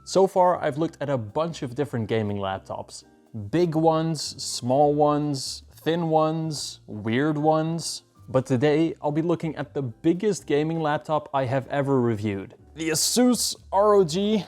So far, I've looked at a bunch of different gaming laptops. Big ones, small ones, thin ones, weird ones. But today, I'll be looking at the biggest gaming laptop I have ever reviewed. The Asus ROG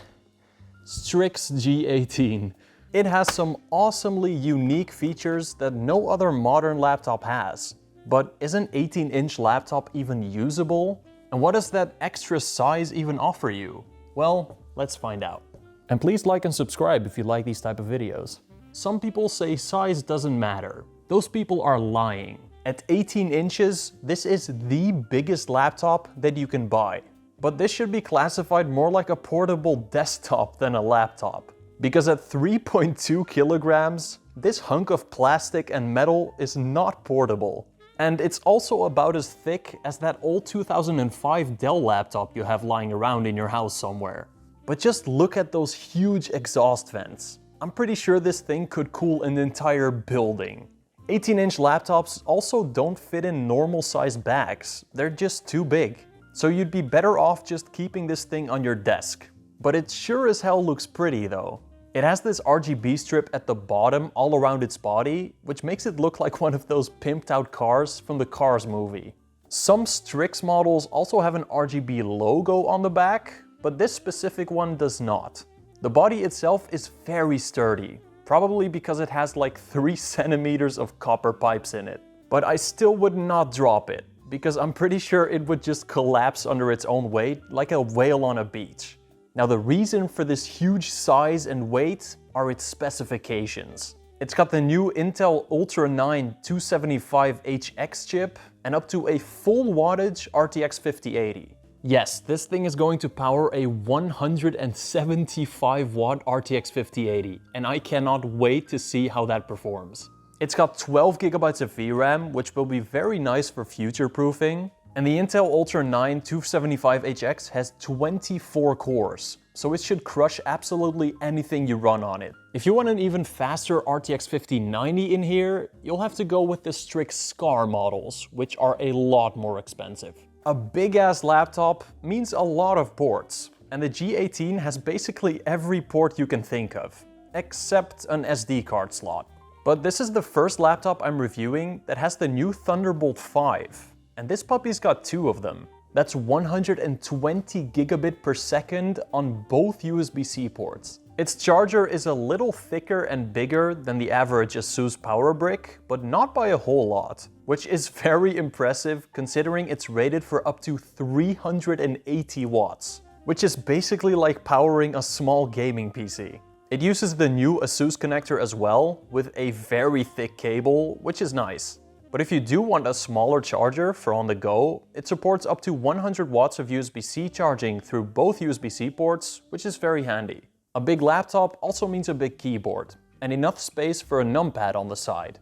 STRIX G18. It has some awesomely unique features that no other modern laptop has. But is an 18-inch laptop even usable? And what does that extra size even offer you? Well, let's find out. And please like and subscribe if you like these type of videos. Some people say size doesn't matter. Those people are lying. At 18 inches, this is the biggest laptop that you can buy. But this should be classified more like a portable desktop than a laptop. Because at 3.2 kilograms, this hunk of plastic and metal is not portable. And it's also about as thick as that old 2005 Dell laptop you have lying around in your house somewhere. But just look at those huge exhaust vents. I'm pretty sure this thing could cool an entire building. 18-inch laptops also don't fit in normal sized bags. They're just too big. So you'd be better off just keeping this thing on your desk. But it sure as hell looks pretty though. It has this RGB strip at the bottom all around its body, which makes it look like one of those pimped out cars from the Cars movie. Some Strix models also have an RGB logo on the back, but this specific one does not. The body itself is very sturdy, probably because it has like 3 centimeters of copper pipes in it. But I still would not drop it, because I'm pretty sure it would just collapse under its own weight like a whale on a beach. Now the reason for this huge size and weight are its specifications. It's got the new Intel Ultra 9 275HX chip and up to a full wattage RTX 5080. Yes, this thing is going to power a 175 watt RTX 5080, and I cannot wait to see how that performs. It's got 12 gigabytes of VRAM, which will be very nice for future-proofing. And the Intel Ultra 9 275HX has 24 cores, so it should crush absolutely anything you run on it. If you want an even faster RTX 5090 in here, you'll have to go with the STRIX SCAR models, which are a lot more expensive. A big-ass laptop means a lot of ports, and the G18 has basically every port you can think of, except an SD card slot. But this is the first laptop I'm reviewing that has the new Thunderbolt 5. And this puppy's got 2 of them. That's 120 gigabit per second on both USB-C ports. Its charger is a little thicker and bigger than the average Asus power brick, but not by a whole lot, which is very impressive considering it's rated for up to 380 watts, which is basically like powering a small gaming PC. It uses the new Asus connector as well, with a very thick cable, which is nice. But if you do want a smaller charger for on the go, it supports up to 100 watts of USB-C charging through both USB-C ports, which is very handy. A big laptop also means a big keyboard, and enough space for a numpad on the side.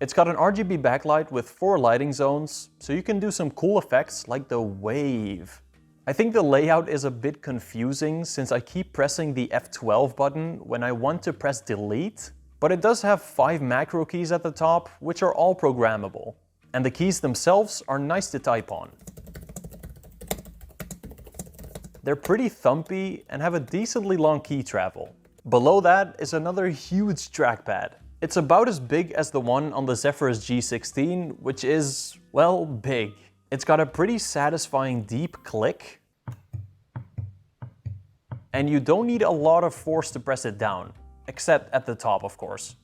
It's got an RGB backlight with 4 lighting zones, so you can do some cool effects like the wave. I think the layout is a bit confusing since I keep pressing the F12 button when I want to press delete. But it does have 5 macro keys at the top, which are all programmable. And the keys themselves are nice to type on. They're pretty thumpy and have a decently long key travel. Below that is another huge trackpad. It's about as big as the one on the Zephyrus G16, which is, well, big. It's got a pretty satisfying deep click. And you don't need a lot of force to press it down. Except at the top, of course.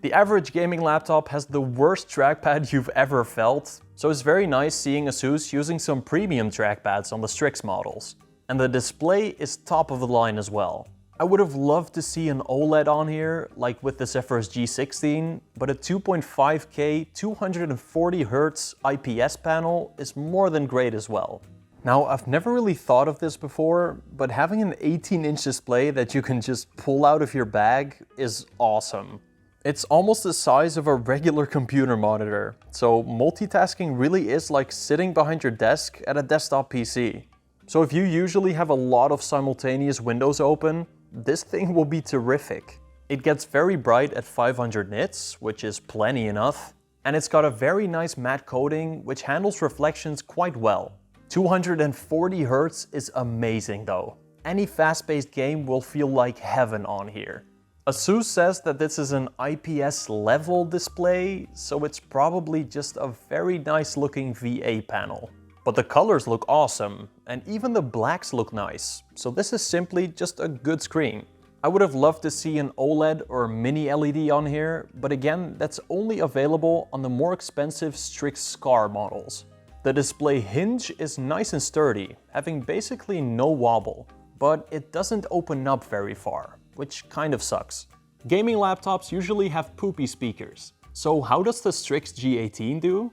The average gaming laptop has the worst trackpad you've ever felt, so it's very nice seeing Asus using some premium trackpads on the Strix models. And the display is top of the line as well. I would have loved to see an OLED on here, like with the Zephyrus G16, but a 2.5K 240Hz IPS panel is more than great as well. Now, I've never really thought of this before, but having an 18-inch display that you can just pull out of your bag is awesome. It's almost the size of a regular computer monitor, so multitasking really is like sitting behind your desk at a desktop PC. So if you usually have a lot of simultaneous windows open, this thing will be terrific. It gets very bright at 500 nits, which is plenty enough, and it's got a very nice matte coating which handles reflections quite well. 240 Hz is amazing though. any fast-paced game will feel like heaven on here. Asus says that this is an IPS level display, so it's probably just a very nice looking VA panel. But the colors look awesome, and even the blacks look nice, so this is simply just a good screen. I would have loved to see an OLED or mini LED on here, but again, that's only available on the more expensive STRIX SCAR models. The display hinge is nice and sturdy, having basically no wobble, but it doesn't open up very far, which kind of sucks. Gaming laptops usually have poopy speakers, so how does the STRIX G18 do?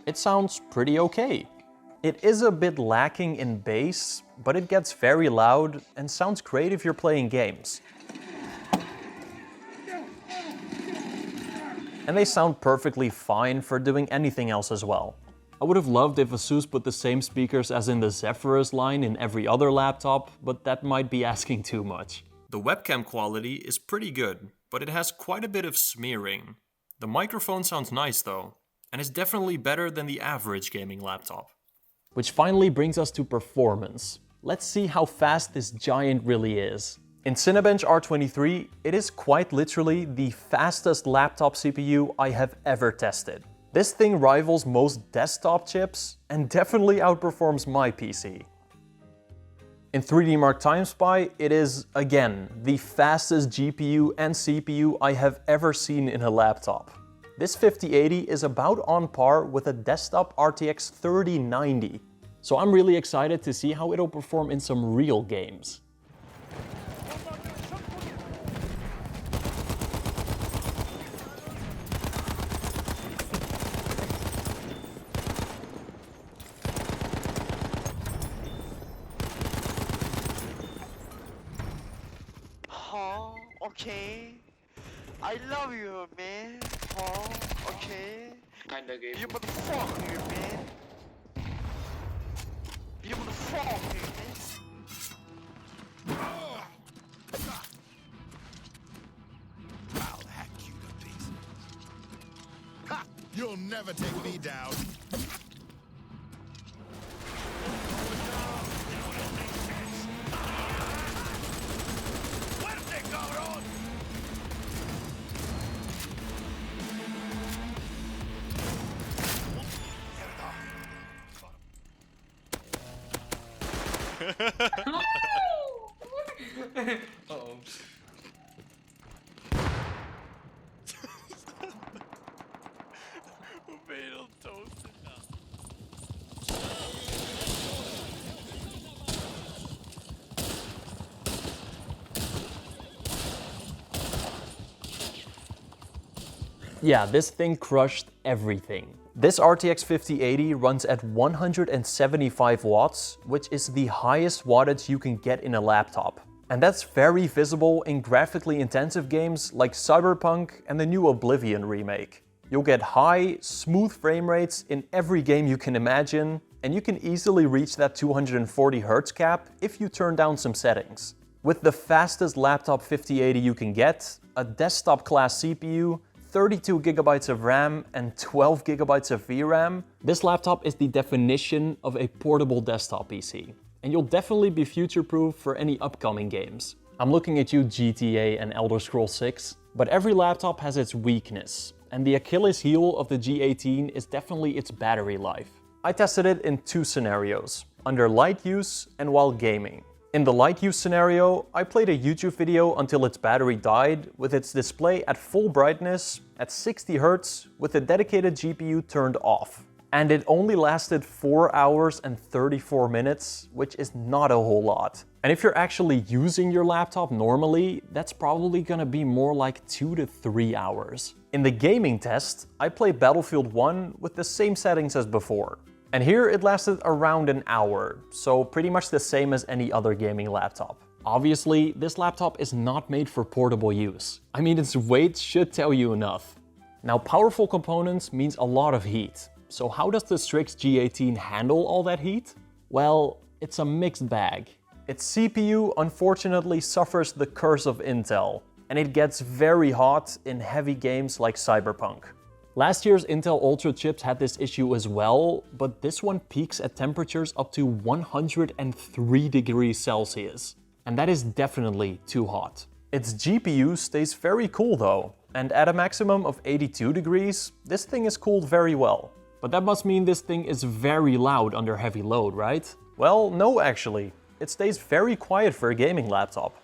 It sounds pretty okay. It is a bit lacking in bass, but it gets very loud and sounds great if you're playing games. And they sound perfectly fine for doing anything else as well. I would have loved if Asus put the same speakers as in the Zephyrus line in every other laptop, but that might be asking too much. The webcam quality is pretty good, but it has quite a bit of smearing. The microphone sounds nice though, and is definitely better than the average gaming laptop. Which finally brings us to performance. Let's see how fast this giant really is. In Cinebench R23, it is quite literally the fastest laptop CPU I have ever tested. This thing rivals most desktop chips and definitely outperforms my PC. In 3D Mark TimeSpy, it is, again, the fastest GPU and CPU I have ever seen in a laptop. This 5080 is about on par with a desktop RTX 3090, so I'm really excited to see how it'll perform in some real games. Okay. I love you, man. Oh, okay. Kinda game. You motherfucker, man. You motherfucker, man. I'll hack you to pieces. Ha! You'll never take me down. Uh-oh. Metal toasted now. Yeah, this thing crushed everything. This RTX 5080 runs at 175 watts, which is the highest wattage you can get in a laptop. And that's very visible in graphically intensive games like Cyberpunk and the new Oblivion remake. You'll get high, smooth frame rates in every game you can imagine, and you can easily reach that 240 Hz cap if you turn down some settings. With the fastest laptop 5080 you can get, a desktop class CPU, 32GB of RAM and 12GB of VRAM, this laptop is the definition of a portable desktop PC. And you'll definitely be future-proof for any upcoming games. I'm looking at you, GTA and Elder Scrolls 6, but every laptop has its weakness, and the Achilles heel of the G18 is definitely its battery life. I tested it in two scenarios, under light use and while gaming. In the light use scenario, I played a YouTube video until its battery died with its display at full brightness at 60 Hz with the dedicated GPU turned off. And it only lasted 4 hours and 34 minutes, which is not a whole lot. And if you're actually using your laptop normally, that's probably gonna be more like 2 to 3 hours. In the gaming test, I played Battlefield 1 with the same settings as before. And here it lasted around an hour, so pretty much the same as any other gaming laptop. Obviously, this laptop is not made for portable use. I mean, its weight should tell you enough. Now, powerful components means a lot of heat. So how does the STRIX G18 handle all that heat? Well, it's a mixed bag. Its CPU unfortunately suffers the curse of Intel, and it gets very hot in heavy games like Cyberpunk. Last year's Intel Ultra chips had this issue as well, but this one peaks at temperatures up to 103 degrees Celsius. And that is definitely too hot. Its GPU stays very cool though, and at a maximum of 82 degrees, this thing is cooled very well. But that must mean this thing is very loud under heavy load, right? Well, no actually. It stays very quiet for a gaming laptop.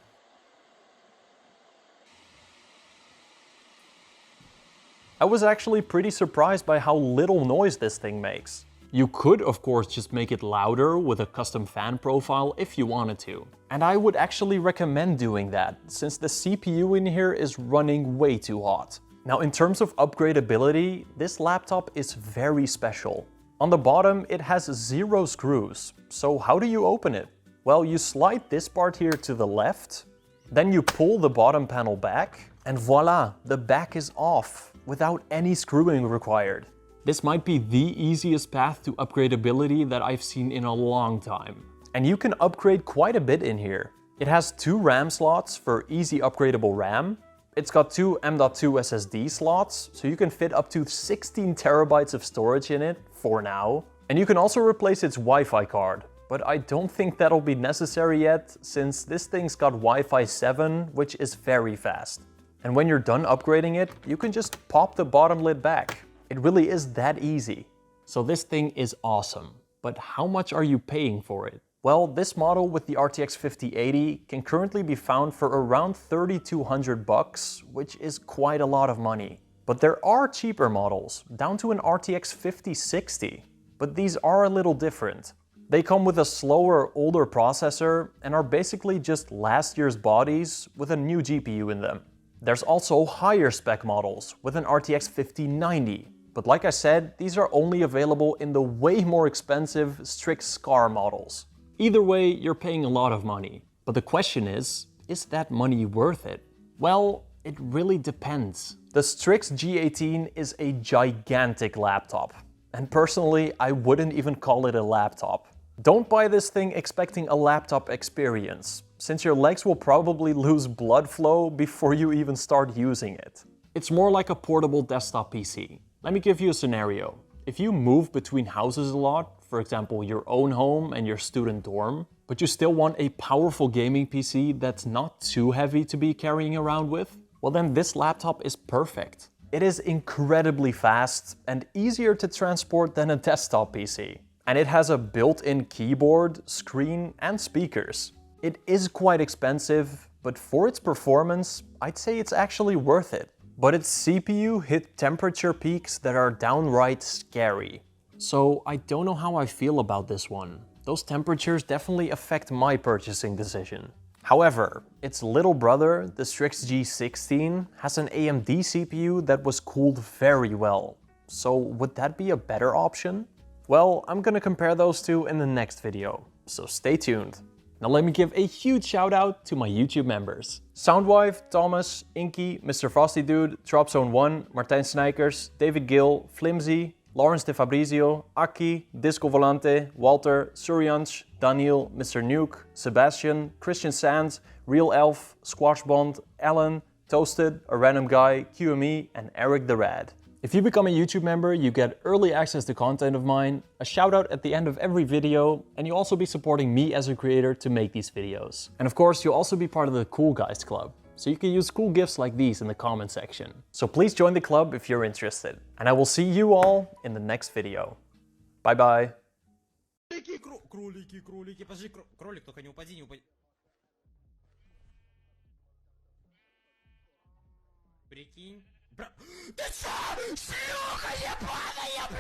I was actually pretty surprised by how little noise this thing makes. You could, of course, just make it louder with a custom fan profile if you wanted to. And I would actually recommend doing that, since the CPU in here is running way too hot. Now, in terms of upgradability, this laptop is very special. On the bottom, it has 0 screws. So how do you open it? Well, you slide this part here to the left, then you pull the bottom panel back, and voila, the back is off, without any screwing required. This might be the easiest path to upgradability that I've seen in a long time. And you can upgrade quite a bit in here. It has 2 RAM slots for easy upgradable RAM. It's got 2 M.2 SSD slots, so you can fit up to 16 terabytes of storage in it, for now. And you can also replace its Wi-Fi card. But I don't think that'll be necessary yet, since this thing's got Wi-Fi 7, which is very fast. And when you're done upgrading it, you can just pop the bottom lid back. It really is that easy. So this thing is awesome. But how much are you paying for it? Well, this model with the RTX 5080 can currently be found for around $3,200, which is quite a lot of money. But there are cheaper models, down to an RTX 5060. But these are a little different. They come with a slower, older processor and are basically just last year's bodies with a new GPU in them. There's also higher spec models with an RTX 5090, but like I said, these are only available in the way more expensive STRIX SCAR models. Either way, you're paying a lot of money. But the question is that money worth it? Well, it really depends. The STRIX G18 is a gigantic laptop, and personally, I wouldn't even call it a laptop. Don't buy this thing expecting a laptop experience, since your legs will probably lose blood flow before you even start using it. It's more like a portable desktop PC. Let me give you a scenario. If you move between houses a lot, for example your own home and your student dorm, but you still want a powerful gaming PC that's not too heavy to be carrying around with, well then this laptop is perfect. It is incredibly fast and easier to transport than a desktop PC. And it has a built-in keyboard, screen, and speakers. It is quite expensive, but for its performance, I'd say it's actually worth it. But its CPU hit temperature peaks that are downright scary. So I don't know how I feel about this one. Those temperatures definitely affect my purchasing decision. However, its little brother, the STRIX G16, has an AMD CPU that was cooled very well. So would that be a better option? Well, I'm gonna compare those two in the next video, so stay tuned. Now let me give a huge shout out to my YouTube members. Soundwife, Thomas, Inky, Mr. Frosty Dude, Dropzone1, Martijn Snijkers, David Gill, Flimsy, Lawrence De Fabrizio, Aki, Disco Volante, Walter, Suryansh, Daniel, Mr. Nuke, Sebastian, Christian Sands, Real Elf, Squash Bond, Alan, Toasted, A Random Guy, QME, and Eric the Rad. If you become a YouTube member, you get early access to content of mine, a shout out at the end of every video, and you'll also be supporting me as a creator to make these videos. And of course, you'll also be part of the Cool Guys Club, so you can use cool gifts like these in the comment section. So please join the club if you're interested. And I will see you all in the next video. Bye bye. Кролики, подожди, кролик, только не упади, не упади. Прикинь. Ты что, шлюха ебаная,